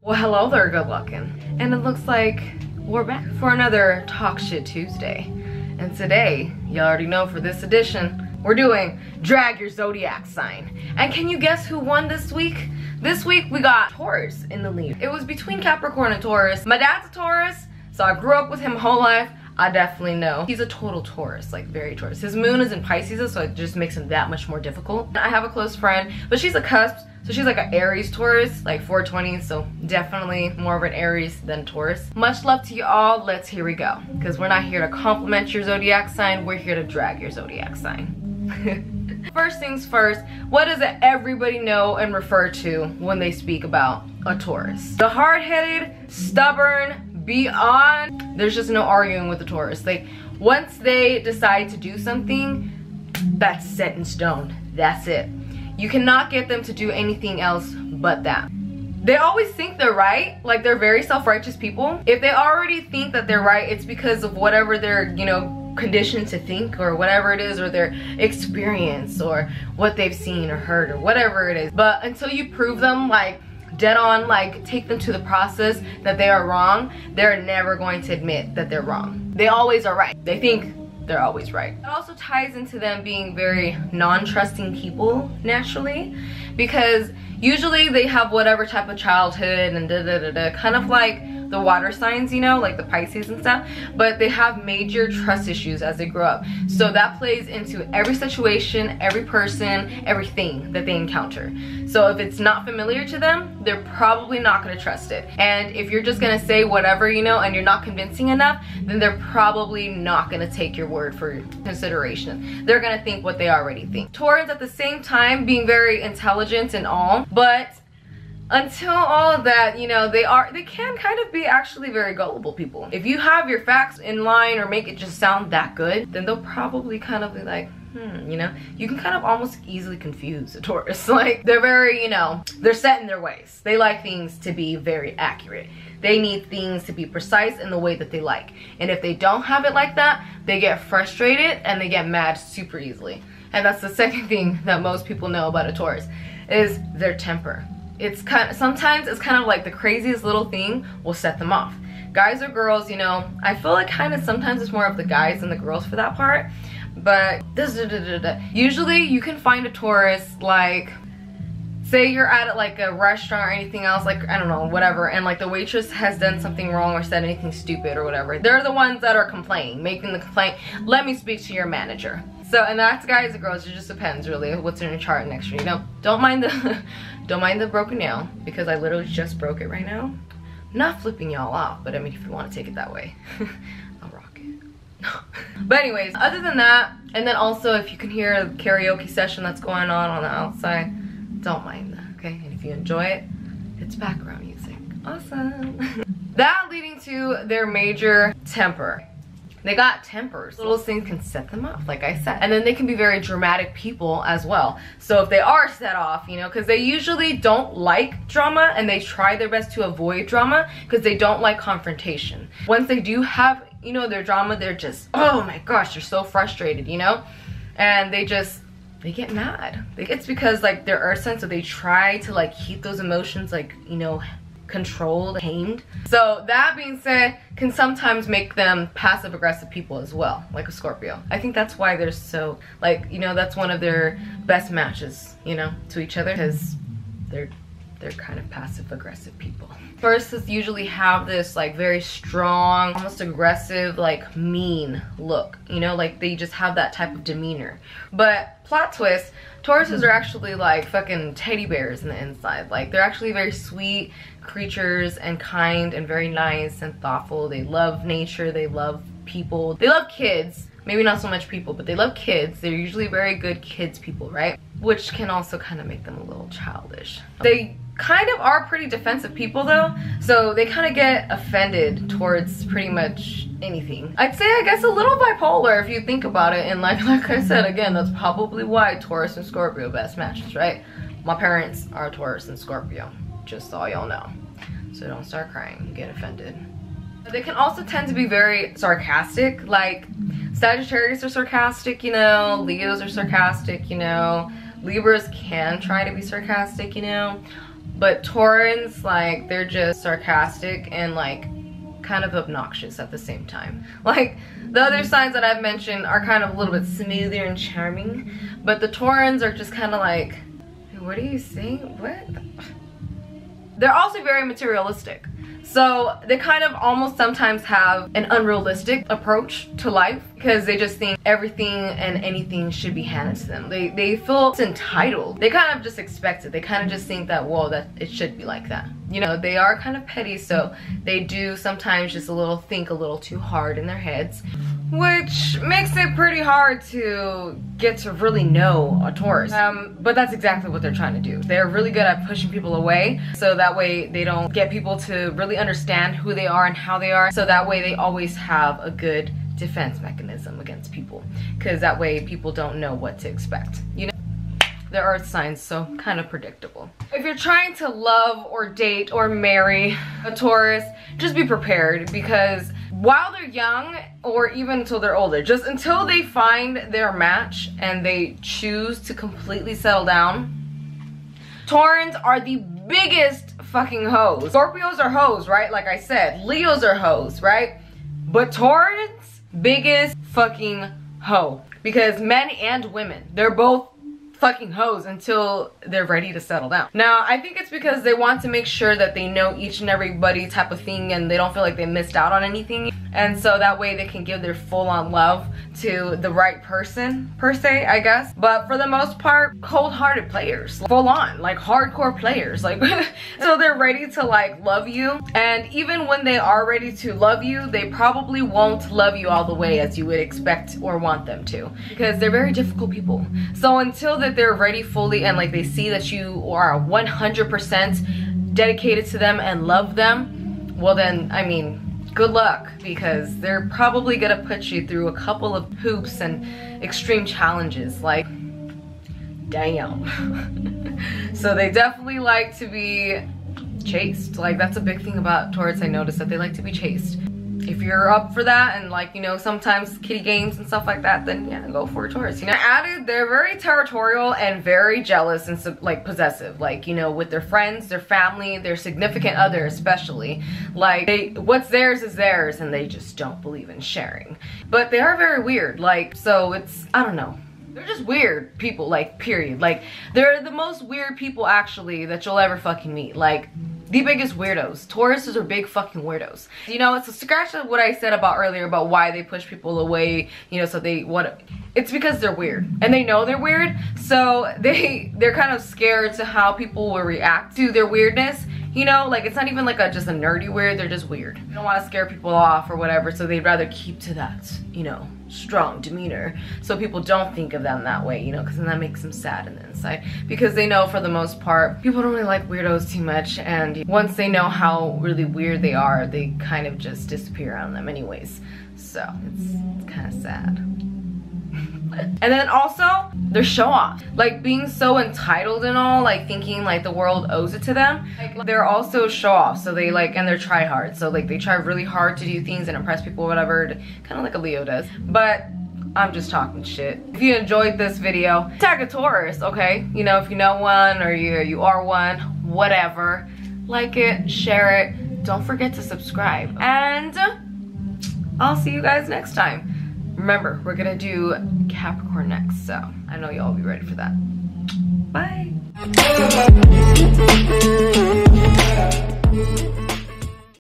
Well, hello there, good looking. And it looks like we're back for another Talkshit Tuesday. And today, you already know for this edition, we're doing Drag Your Zodiac Sign. And can you guess who won this week? This week we got Taurus in the lead. It was between Capricorn and Taurus. My dad's a Taurus, so I grew up with him my whole life. I definitely know. He's a total Taurus, like very Taurus. His moon is in Pisces, so it just makes him that much more difficult. I have a close friend, but she's a cusp, so she's like an Aries Taurus, like 420, so definitely more of an Aries than Taurus. Much love to you all. Here we go. Because we're not here to compliment your zodiac sign, we're here to drag your zodiac sign. First things first, what does everybody know and refer to when they speak about a Taurus? The hard-headed, stubborn, beyond, there's just no arguing with the Taurus. Like, once they decide to do something, that's set in stone. That's it. You cannot get them to do anything else but that. They always think they're right. Like, they're very self-righteous people. If they already think that they're right, it's because of whatever they're, you know, conditioned to think, or whatever it is, or their experience, or what they've seen or heard, or whatever it is. But until you prove them, like, dead on, like, take them to the process that they are wrong, they're never going to admit that they're wrong. They always are right. They think they're always right. It also ties into them being very non-trusting people naturally, because usually they have whatever type of childhood and kind of like the water signs, you know, like the Pisces and stuff, but they have major trust issues as they grow up. So that plays into every situation, every person, everything that they encounter. So if it's not familiar to them, they're probably not going to trust it. And if you're just going to say whatever, you know, and you're not convincing enough, then they're probably not going to take your word for consideration. They're going to think what they already think. Taurans at the same time being very intelligent and all, but until all of that, you know, they can kind of be actually very gullible people. If you have your facts in line or make it just sound that good, then they'll probably kind of be like, you know, you can kind of almost easily confuse a Taurus. Like, they're very, you know, they're set in their ways. They like things to be very accurate. They need things to be precise in the way that they like. And if they don't have it like that, they get frustrated and they get mad super easily. And that's the second thing that most people know about a Taurus, is their temper. It's sometimes it's kind of like the craziest little thing will set them off. Guys or girls, you know, I feel like kind of sometimes it's more of the guys than the girls for that part. But usually you can find a Taurus, like, say you're at like a restaurant or anything else, like, I don't know, whatever, and like the waitress has done something wrong or said anything stupid or whatever. They're the ones that are complaining, making the complaint. Let me speak to your manager. So, and that's guys or girls, it just depends really what's in your chart next year, you know. Don't mind the broken nail, because I literally just broke it right now. I'm not flipping y'all off, but I mean, if you want to take it that way, I'll rock it. But anyways, other than that, and then also if you can hear a karaoke session that's going on the outside, don't mind that, okay? And if you enjoy it, it's background music. Awesome. That leading to their major temper. They got tempers. Little things can set them off, like I said. And then they can be very dramatic people as well. So if they are set off, you know, because they usually don't like drama and they try their best to avoid drama because they don't like confrontation. Once they do have, you know, their drama, they're just, oh my gosh, they're so frustrated, you know? And they get mad. It's because like they're earth signs, so they try to like keep those emotions like, you know, controlled, tamed. So that being said, can sometimes make them passive aggressive people as well, like a Scorpio. I think that's why they're so, like, you know, that's one of their best matches, you know, to each other, because they're kind of passive aggressive people. Tauruses usually have this like very strong, almost aggressive, like mean look, you know, like they just have that type of demeanor. But plot twist, Tauruses are actually like fucking teddy bears in the inside. Like, they're actually very sweet creatures and kind and very nice and thoughtful. They love nature, they love people, they love kids. Maybe not so much people, but they love kids. They're usually very good kids people, right? Which can also kind of make them a little childish. They kind of are pretty defensive people though, so they kind of get offended towards pretty much anything. I'd say, I guess, a little bipolar if you think about it, and like I said, again, that's probably why Taurus and Scorpio best matches, right? My parents are Taurus and Scorpio, just so y'all know. So don't start crying and get offended. They can also tend to be very sarcastic, like Sagittarius are sarcastic, you know, Leos are sarcastic, you know, Libras can try to be sarcastic, you know, But Taurans, like, they're just sarcastic and like kind of obnoxious at the same time. Like, the other signs that I've mentioned are kind of a little bit smoother and charming, but the Taurans are just kind of like, what are you saying? What? They're also very materialistic. So they kind of almost sometimes have an unrealistic approach to life because they just think everything and anything should be handed to them. They feel entitled. They kind of just expect it. They kind of just think that, whoa, that it should be like that. You know, they are kind of petty, so they do sometimes just think a little too hard in their heads, which makes it pretty hard to get to really know a Taurus. But that's exactly what they're trying to do. They're really good at pushing people away, so that way they don't get people to really understand who they are and how they are, so that way they always have a good defense mechanism against people, because that way people don't know what to expect, you know? They're earth signs, so kind of predictable. If you're trying to love or date or marry a Taurus, just be prepared, because while they're young, or even until they're older, just until they find their match and they choose to completely settle down, Taurans are the biggest fucking hoes. Scorpios are hoes, right? Like I said, Leos are hoes, right? But Taurans, biggest fucking hoe. Because men and women, they're both fucking hoes until they're ready to settle down. Now, I think it's because they want to make sure that they know each and everybody type of thing and they don't feel like they missed out on anything. And so that way they can give their full-on love to the right person, per se, I guess. But for the most part, cold-hearted players, full-on, like hardcore players, like so they're ready to like love you. And even when they are ready to love you, they probably won't love you all the way as you would expect or want them to, because they're very difficult people. So until that they're ready fully and like they see that you are 100% dedicated to them and love them, well then, I mean, good luck, because they're probably gonna put you through a couple of hoops and extreme challenges, like, damn. So they definitely like to be chased. Like, that's a big thing about Taurus. I noticed that they like to be chased. If you're up for that, and like, you know, sometimes kitty games and stuff like that, then yeah, go for a Taurus. You know, added, they're very territorial and very jealous and like possessive, like, you know, with their friends, their family, their significant other especially. Like, what's theirs is theirs, and they just don't believe in sharing. But they are very weird, like, so it's, I don't know. They're just weird people, like, period. Like, they're the most weird people, actually, that you'll ever fucking meet. Like, the biggest weirdos. Tauruses are big fucking weirdos. You know, it's a scratch of what I said about earlier about why they push people away, you know, so they want to. It's because they're weird. And they know they're weird, so they're kind of scared to how people will react to their weirdness. You know, like, it's not even like just a nerdy weird, they're just weird. They don't want to scare people off or whatever, so they'd rather keep to that, you know, strong demeanor, so people don't think of them that way, you know, because then that makes them sad on the inside, because they know for the most part people don't really like weirdos too much, and once they know how really weird they are, they kind of just disappear on them anyways. So it's kind of sad. And then also, they're show-off. Like, being so entitled and all, like thinking like the world owes it to them. Like, they're also show-off, so they like, and they're try-hard. So like, they try really hard to do things and impress people, whatever, kind of like a Leo does. But I'm just talking shit. If you enjoyed this video, tag a Taurus, okay? You know, if you know one or you are one, whatever. Like it, share it. Don't forget to subscribe. And I'll see you guys next time. Remember, we're gonna do Capricorn next, so I know y'all will be ready for that. Bye.